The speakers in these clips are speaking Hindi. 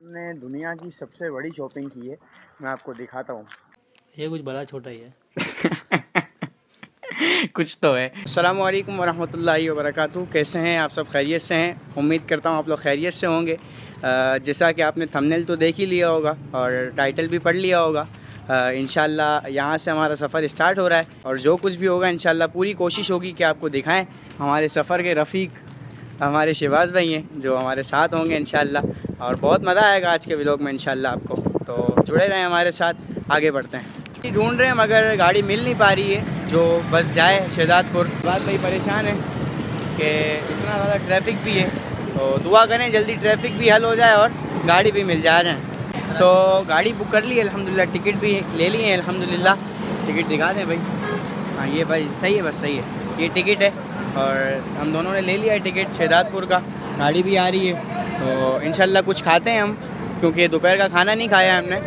हमने दुनिया की सबसे बड़ी शॉपिंग की है। मैं आपको दिखाता हूँ। ये कुछ बड़ा छोटा ही है। कुछ तो है। अस्सलाम वालेकुम वरहमतुल्लाहि वबरकातुहू। कैसे हैं आप सब? खैरियत से हैं? उम्मीद करता हूँ आप लोग खैरियत से होंगे। जैसा कि आपने थंबनेल तो देख ही लिया होगा और टाइटल भी पढ़ लिया होगा। इंशाल्लाह यहाँ से हमारा सफ़र स्टार्ट हो रहा है और जो कुछ भी होगा इंशाल्लाह पूरी कोशिश होगी कि आपको दिखाएं। हमारे सफ़र के रफ़ीक हमारे शहबाज भाई हैं जो हमारे साथ होंगे इंशाल्लाह, और बहुत मज़ा आएगा आज के व्लॉग में इंशाल्लाह आपको। तो जुड़े रहें हमारे साथ, आगे बढ़ते हैं। ढूंढ रहे हैं मगर गाड़ी मिल नहीं पा रही है जो बस जाए शहजादपुर। बात भाई परेशान है कि इतना ज़्यादा ट्रैफिक भी है, तो दुआ करें जल्दी ट्रैफिक भी हल हो जाए और गाड़ी भी मिल जाए। तो गाड़ी बुक कर ली है अल्हम्दुलिल्लाह, टिकट भी ले लिए हैं अल्हम्दुलिल्लाह। टिकट दिखा दें भाई। हाँ ये भाई सही है, बस सही है, ये टिकट है और हम दोनों ने ले लिया है टिकट शहजादपुर का। गाड़ी भी आ रही है तो इंशाल्लाह कुछ खाते हैं हम, क्योंकि दोपहर का खाना नहीं खाया हमने।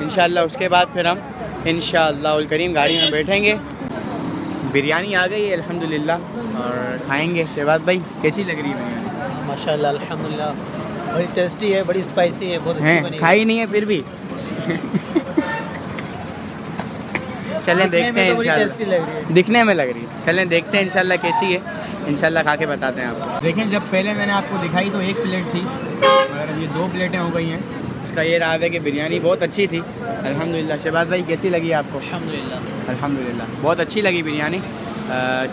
इंशाल्लाह उसके बाद फिर हम इंशाअल्लाह उल करीम गाड़ी में बैठेंगे। बिरयानी आ गई है अल्हम्दुलिल्लाह और खाएंगे। शहबाज भाई कैसी लग रही है बिरयानी? माशाल्लाह अल्हम्दुलिल्लाह, बड़ी टेस्टी है, बड़ी स्पाइसी है, बहुत अच्छी बनी है। खाई नहीं है फिर भी चलें देखते हैं इंशाल्लाह। दिखने में लग रही है, चलें देखते हैं इंशाल्लाह कैसी है। इंशाल्लाह खा के बताते हैं आपको। देखें जब पहले मैंने आपको दिखाई तो 1 प्लेट थी और अब ये 2 प्लेटें हो गई हैं। इसका ये राज है कि बिरयानी बहुत अच्छी थी अल्हम्दुलिल्लाह। शहबाज भाई कैसी लगी आपको? अल्हम्दुलिल्लाह अल्हम्दुलिल्लाह बहुत अच्छी लगी बिरयानी।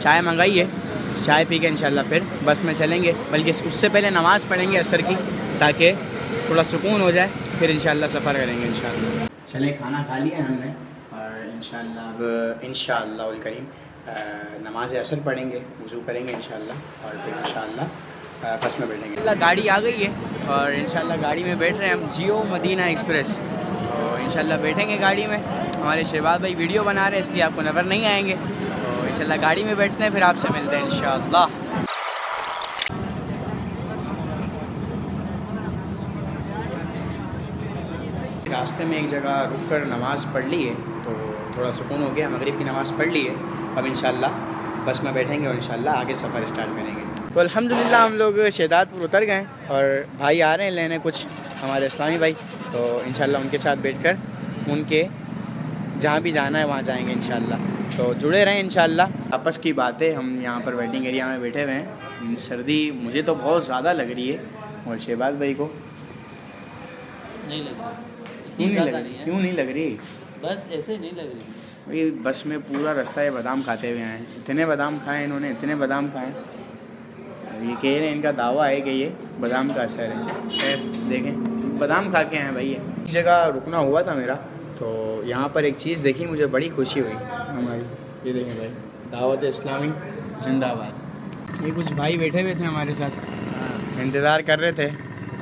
चाय मंगाई है, चाय पी के इंशाल्लाह फिर बस में चलेंगे, बल्कि उससे पहले नमाज़ पढ़ेंगे असर की, ताकि थोड़ा सुकून हो जाए, फिर इंशाल्लाह सफ़र करेंगे इंशाल्लाह। चलें खाना खा लिया हमने और इंशाल्लाह उल करीम नमाज असर पढ़ेंगे, वज़ू करेंगे इंशाल्लाह और फिर इंशाल्लाह बस में बैठेंगे। गाड़ी आ गई है और इंशाल्लाह गाड़ी में बैठ रहे हैं हम, जियो मदीना एक्सप्रेस। तो इंशाल्लाह बैठेंगे गाड़ी में। हमारे शहबाज भाई वीडियो बना रहे हैं इसलिए आपको नज़र नहीं आएंगे। तो इंशाल्लाह गाड़ी में बैठते हैं, फिर आपसे मिलते हैं इंशाल्लाह। रास्ते में एक जगह रुक कर नमाज़ पढ़ ली है तो थोड़ा सुकून हो गया। मगरिब की नमाज़ पढ़ ली है, अब इंशाल्लाह बस में बैठेंगे और इंशाल्लाह आगे सफ़र स्टार्ट करेंगे। तो अल्हम्दुलिल्लाह हम लोग शहजादपुर उतर गए और भाई आ रहे हैं लेने कुछ, हमारे इस्लामी भाई। तो इंशाल्लाह उनके साथ बैठकर उनके जहाँ भी जाना है वहाँ जाएंगे इंशाल्लाह। तो जुड़े रहें इंशाल्लाह। आपस की बातें, हम यहाँ पर वेटिंग एरिया में बैठे हुए हैं। सर्दी मुझे तो बहुत ज़्यादा लग रही है और शहबाज भाई को नहीं लग रही, क्यों नहीं लग ज़्यादा रही? नहीं है, क्यों नहीं लग रही? बस ऐसे नहीं लग रही। भाई बस में पूरा रास्ता ये बादाम खाते हुए आए, इतने बादाम खाए इन्होंने, इतने बादाम खाए। ये कह रहे हैं, इनका दावा है कि ये बादाम का असर है। खैर देखें, बादाम खा के आए भाई। इस जगह रुकना हुआ था मेरा, तो यहाँ पर एक चीज़ देखी, मुझे बड़ी खुशी हुई हमारी। ये देखें भाई, दावत इस्लामी जिंदाबाद। ये कुछ भाई बैठे हुए थे हमारे साथ, इंतज़ार कर रहे थे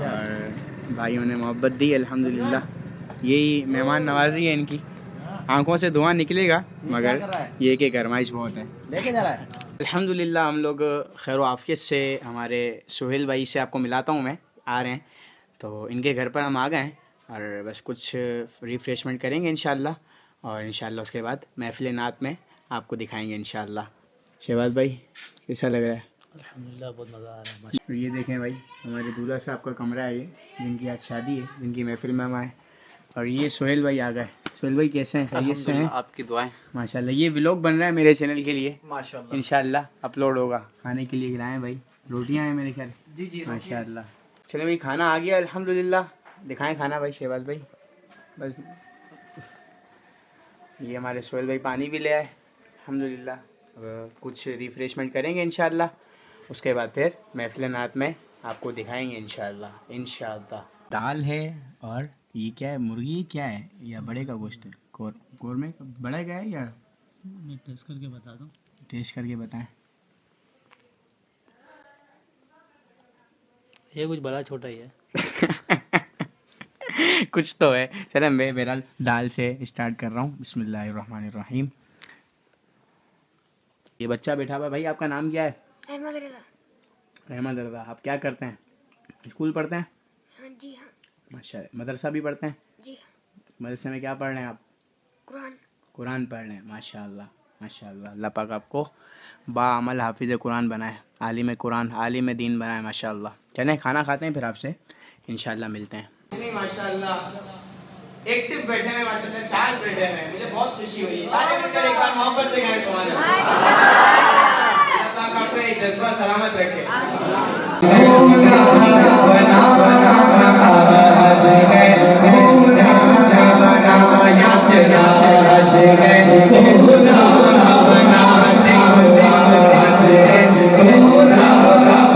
और भाइयों ने मोहब्बत दी अल्हम्दुलिल्लाह। यही मेहमान नवाजी है इनकी। आंखों से धुआं निकलेगा मगर ये कि गरमाइश बहुत है। लेके जा रहा है अल्हम्दुलिल्लाह। हम लोग खैर आफियत से, हमारे सुहेल भाई से आपको मिलाता हूँ मैं, आ रहे हैं तो इनके घर पर हम आ गए हैं और बस कुछ रिफ़्रेशमेंट करेंगे इंशाल्लाह और इंशाल्लाह उसके बाद महफिल नात में आपको दिखाएंगे इंशाल्लाह। शहबाज भाई कैसा लग रहा है? अल्हम्दुलिल्लाह बहुत मज़ा आ रहा है। और ये देखें भाई, हमारे दूल्हा साहब का कमरा है ये, जिनकी आज शादी है, जिनकी महफिल में हम आए। और ये सोहेल भाई आ गए। सोहेल भाई कैसे हैं? खैरियत से हैं? आपकी दुआएं। माशाल्लाह। ये व्लॉग बन रहा है मेरे चैनल के लिए, माशाल्लाह इंशाल्लाह अपलोड होगा। खाने के लिए खिलाएं भाई, रोटियां हैं मेरे ख्याल। जी जी माशाल्लाह। चलो भाई खाना आ गया अल्हम्दुलिल्लाह। दिखाएं खाना भाई शहबाज भाई। बस ये हमारे सोहेल भाई पानी भी ले आए अल्हम्दुलिल्लाह। अब कुछ रिफ़्रेशमेंट करेंगे इंशाल्लाह, उसके बाद फिर महफिल नात में आपको दिखाएंगे इंशाल्लाह इंशाल्लाह। दाल है और ये क्या है, मुर्गी क्या है या बड़े का गोश्त है? कौरमे का बड़ा का है या? मैं टेस्ट करके बता दूं। टेस्ट करके बताएं। ये कुछ बड़ा छोटा ही है। कुछ तो है। चलो मैं बहरहाल दाल से स्टार्ट कर रहा हूँ। बिस्मिल्लाहिर्रहमानिर्रहीम। ये बच्चा बैठा हुआ है भाई, आपका नाम क्या है? अहमद रज़ा। अहमद रज़ा। आप क्या करते हैं? स्कूल पढ़ते हैं? हाँ जी हाँ। माशाल्लाह। मदरसा भी पढ़ते हैं? जी हाँ। मदरसे में क्या पढ़ रहे हैं आप? कुरान। कुरान पढ़ रहे हैं। माशाल्लाह माशाल्लाह। अल्लाह पाक आपको बाअमल हाफिज़ कुरान बनाए, आलिम कुरान, आलिम दीन बनाए माशाल्लाह। चलें खाना खाते हैं फिर आपसे इंशाल्लाह मिलते हैं। नहीं माशाल्लाह एक्टिव बैठे हैं माशाल्लाह, चार्ज बैठे हैं, मुझे बहुत खुशी हुई। सारे मिलकर एक बार मोहब्बत से कहें सुभान अल्लाह। अल्लाह पाक आपका ये जज्बा सलामत रखे।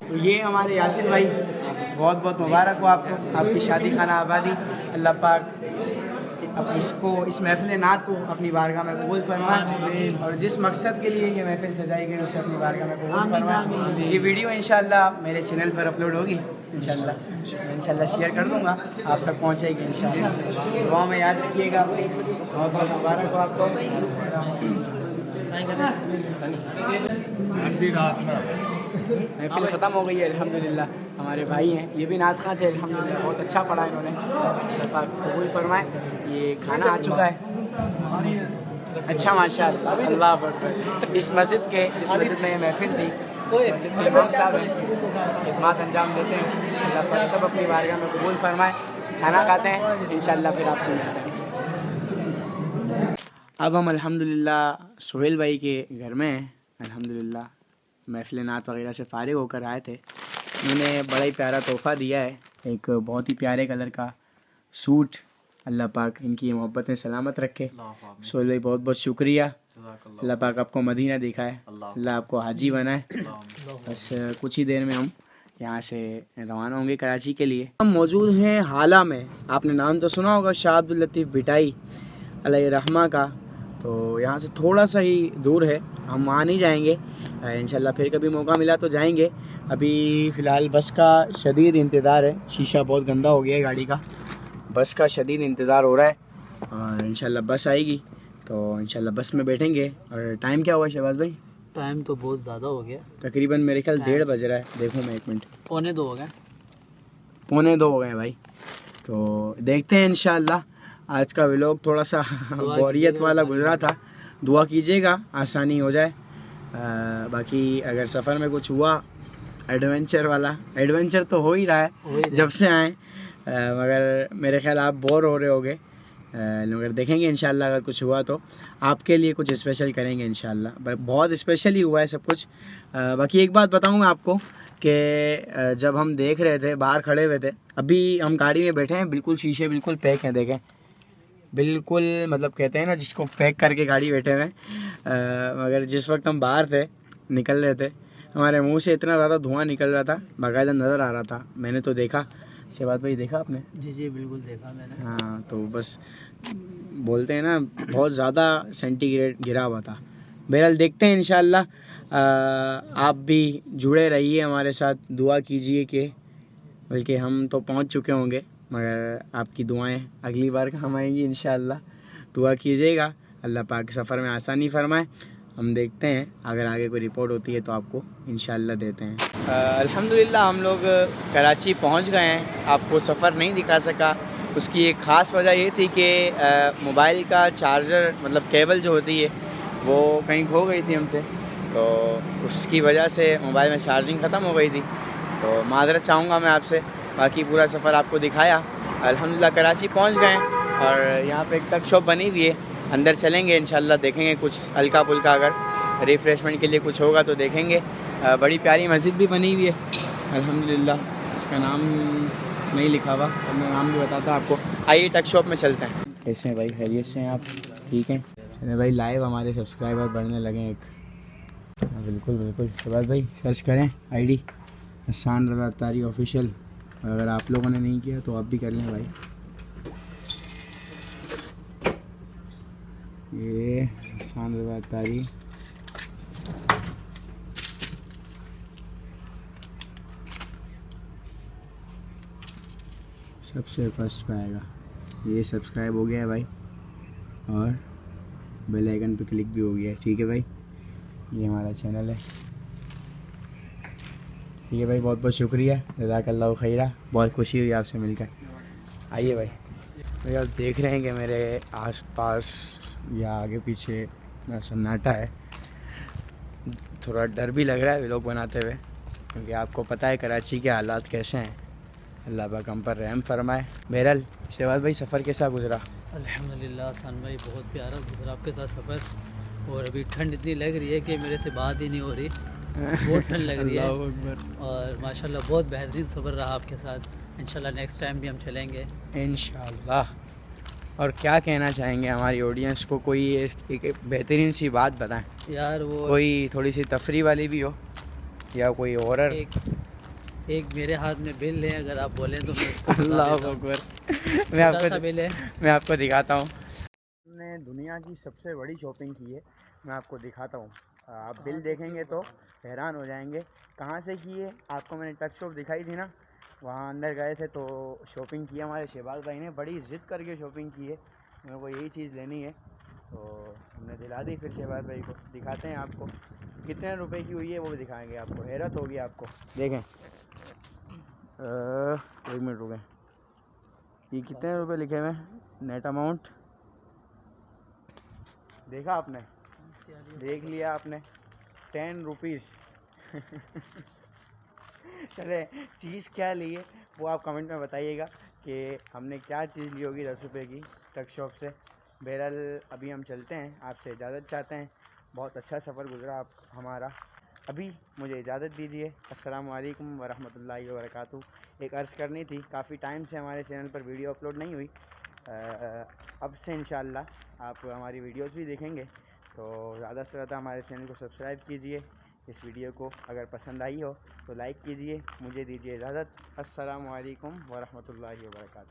तो ये हमारे यासिर भाई, बहुत बहुत मुबारक हो आपको, आपकी शादी खाना आबादी। अल्लाह पाक अब इसको, इस महफिल नात को अपनी बारगाह में कबूल फरमाए, और जिस मकसद के लिए ये महफिल सजाई गई उसे अपनी बारगाह में कबूल फरमाए। ये वीडियो इंशाल्लाह मेरे चैनल पर अपलोड होगी, इंशाल्लाह शेयर कर दूँगा, आप तक पहुँचेगी इंशाल्लाह। दुआ में याद रखिएगा अपनी, बहुत बहुत मुबारक हो आपको। महफिल ख़त्म हो गई है अल्हम्दुलिल्लाह। हमारे भाई हैं, ये भी नात खां थे अल्हम्दुलिल्लाह, बहुत अच्छा पढ़ा इन्होंने, अल्लाह पाक कबूल फरमाए। ये खाना आ चुका है, अच्छा माशाअल्लाह, अल्लाह अकबर। इस मस्जिद के, जिस मस्जिद में ये महफिल थी, इस मस्जिद के इमाम साहब हैं, खिदमत अंजाम देते हैं। अल्लाह पाक सब अपनी बारगाह में कबूल फरमाए। खाना खाते हैं इंशाल्लाह, फिर आपसे मिलते हैं। अब हम अल्हम्दुलिल्लाह सोहेल भाई के घर में हैं अल्हम्दुलिल्लाह। महफिल नात वगैरह से फ़ारिग होकर आए थे, उन्होंने बड़ा ही प्यारा तोहफ़ा दिया है, एक बहुत ही प्यारे कलर का सूट। अल्लाह पाक इनकी मोहब्बतें सलामत रखे। सोहेल भाई बहुत बहुत शुक्रिया, अल्लाह पाक आपको मदीना दिखाए, अल्लाह आपको हाजी बनाए। बस कुछ ही देर में हम यहाँ से रवाना होंगे कराची के लिए। हम मौजूद हैं हाला में, आपने नाम तो सुना होगा शाह अब्दुल लतीफ़ भिटाई अलैहि रहमा का, तो यहाँ से थोड़ा सा ही दूर है, हम वहाँ नहीं जाएंगे इंशाल्लाह, फिर कभी मौका मिला तो जाएंगे। अभी फ़िलहाल बस का शदीद इंतज़ार है, शीशा बहुत गंदा हो गया है गाड़ी का, बस का शदीद इंतज़ार हो रहा है, और इंशाल्लाह बस आएगी तो इंशाल्लाह बस में बैठेंगे। और टाइम क्या हुआ शहबाज भाई? टाइम तो बहुत ज़्यादा हो गया, तकरीबन मेरे ख्याल 1:30 बज रहा है, देखो मैं 1 मिनट, 1:45 हो गए, 1:45 हो गए भाई। तो देखते हैं इंशाल्लाह। आज का व्लॉग थोड़ा सा बोरियत वाला गुजरा था, दुआ कीजिएगा आसानी हो जाए। बाकी अगर सफ़र में कुछ हुआ एडवेंचर वाला, एडवेंचर तो हो ही रहा है जब से आए, मगर मेरे ख्याल आप बोर हो रहे होगे, मगर देखेंगे इंशाल्लाह अगर कुछ हुआ तो आपके लिए कुछ स्पेशल करेंगे इंशाल्लाह। बहुत स्पेशल ही हुआ है सब कुछ। बाकी एक बात बताऊँ मैं आपको कि जब हम देख रहे थे, बाहर खड़े हुए थे, अभी हम गाड़ी में बैठे हैं, बिल्कुल शीशे बिल्कुल पैक हैं, देखें बिल्कुल, मतलब कहते हैं ना जिसको पैक करके गाड़ी बैठे हुए हैं। मगर जिस वक्त हम बाहर थे, निकल रहे थे, हमारे मुंह से इतना ज़्यादा धुआं निकल रहा था, बाकायदा नज़र आ रहा था, मैंने तो देखा। शहबाज भाई देखा आपने? जी जी बिल्कुल देखा मैंने। हाँ, तो बस बोलते हैं ना बहुत ज़्यादा सेंटीग्रेड गिरा हुआ था। बहरहाल देखते हैं इंशाल्लाह। आप भी जुड़े रहिए हमारे साथ, दुआ कीजिए कि बल्कि हम तो पहुंच चुके होंगे, मगर आपकी दुआएं अगली बार काम आएंगी इंशाल्लाह। दुआ कीजिएगा, अल्लाह पाक सफ़र में आसानी फरमाए। हम देखते हैं अगर आगे कोई रिपोर्ट होती है तो आपको इंशाल्लाह देते हैं। अल्हम्दुलिल्लाह हम लोग कराची पहुंच गए हैं। आपको सफ़र नहीं दिखा सका, उसकी एक ख़ास वजह ये थी कि मोबाइल का चार्जर, मतलब केबल जो होती है वो कहीं खो गई थी हमसे, तो उसकी वजह से मोबाइल में चार्जिंग ख़त्म हो गई थी। तो माज़रत चाहूँगा मैं आपसे। बाकी पूरा सफ़र आपको दिखाया। अल्हम्दुलिल्लाह कराची पहुँच गए और यहाँ पे एक टक शॉप बनी हुई है, अंदर चलेंगे इंशाल्लाह, देखेंगे कुछ हल्का फुल्का अगर रिफ़्रेशमेंट के लिए कुछ होगा तो देखेंगे। बड़ी प्यारी मस्जिद भी बनी हुई है अल्हम्दुलिल्लाह, इसका नाम नहीं लिखा हुआ, तो मैं नाम भी बताता आपको। आइए टक शॉप में चलते हैं। कैसे हैं भाई, खैरियत से हैं आप? ठीक हैं। चले भाई, लाइव हमारे सब्सक्राइबर बढ़ने लगे हैं एक। बिल्कुल बिल्कुल शहबाज भाई, सर्च करें आईडी हसान रज़ा अत्तारी ऑफिशियल, अगर आप लोगों ने नहीं किया तो आप भी कर लें भाई। ये हसान रज़ा अत्तारी, सबसे फर्स्ट पे आएगा। ये सब्सक्राइब हो गया है भाई, और बेल आइकन पे क्लिक भी हो गया है। ठीक है भाई, ये हमारा चैनल है। ठीक है भाई, बहुत बहुत शुक्रिया, जज़ाकल्लाहु खैरा, बहुत खुशी हुई आपसे मिलकर। आइए भाई। तो आप देख रहे हैं कि मेरे आसपास या आगे पीछे इतना सन्नाटा है, थोड़ा डर भी लग रहा है व्लॉग बनाते हुए, क्योंकि आपको पता है कराची के हालात कैसे हैं। अल्लाह पाक हम पर रहम फरमाए। बहरहाल शहबाज भाई सफ़र कैसा गुजरा? अल्हम्दुलिल्लाह आसान भाई, बहुत प्यारा गुजरा आपके साथ सफ़र। और अभी ठंड इतनी लग रही है कि मेरे से बात ही नहीं हो रही, बहुत ठंड लग रही है। और माशाल्लाह बहुत बेहतरीन सफ़र रहा आपके साथ। इंशाल्लाह नेक्स्ट टाइम भी हम चलेंगे इंशाल्लाह। और क्या कहना चाहेंगे हमारी ऑडियंस को? कोई एक बेहतरीन सी बात बताएं यार। वो कोई थोड़ी सी तफरी वाली भी हो या कोई हॉरर। एक मेरे हाथ में बिल है, अगर आप बोलें तो मैं इसको अल्लाह अकबर। मैं बिल है। आपको दिखाता हूँ। हमने दुनिया की सबसे बड़ी शॉपिंग की है, मैं आपको दिखाता हूँ। आप बिल देखेंगे तो हैरान हो जाएंगे। कहाँ से की है? आपको मैंने टच शॉप दिखाई थी ना, वहाँ अंदर गए थे तो शॉपिंग की हमारे शहबाज भाई ने, बड़ी ज़िद करके शॉपिंग की है, मेरे को यही चीज़ लेनी है तो हमने दिला दी। फिर शहबाज भाई को दिखाते हैं आपको कितने रुपए की हुई है, वो भी दिखाएंगे आपको, हैरत होगी आपको। देखें, एक मिनट रुकें, ये कितने रुपए लिखे हुए हैं? नेट अमाउंट देखा आपने? देख लिया आपने? 10 रुपीज़। चले, चीज़ क्या ली है वो आप कमेंट में बताइएगा कि हमने क्या चीज़ ली होगी 10 रुपये की टक शॉप से। बहरहाल अभी हम चलते हैं, आपसे इजाज़त चाहते हैं। बहुत अच्छा सफ़र गुजरा आप हमारा। अभी मुझे इजाज़त दीजिए। अस्सलामु अलैकुम वरहमतुल्लाहि वबरकातुहू। एक अर्ज़ करनी थी, काफ़ी टाइम से हमारे चैनल पर वीडियो अपलोड नहीं हुई। अब से इंशाअल्लाह आप हमारी वीडियोस भी देखेंगे तो ज़्यादा से ज़्यादा हमारे चैनल को सब्सक्राइब कीजिए। इस वीडियो को अगर पसंद आई हो तो लाइक कीजिए। मुझे दीजिए इजाज़त। अस्सलामु अलैकुम वरहमतुल्लाहि वबरकातुहू।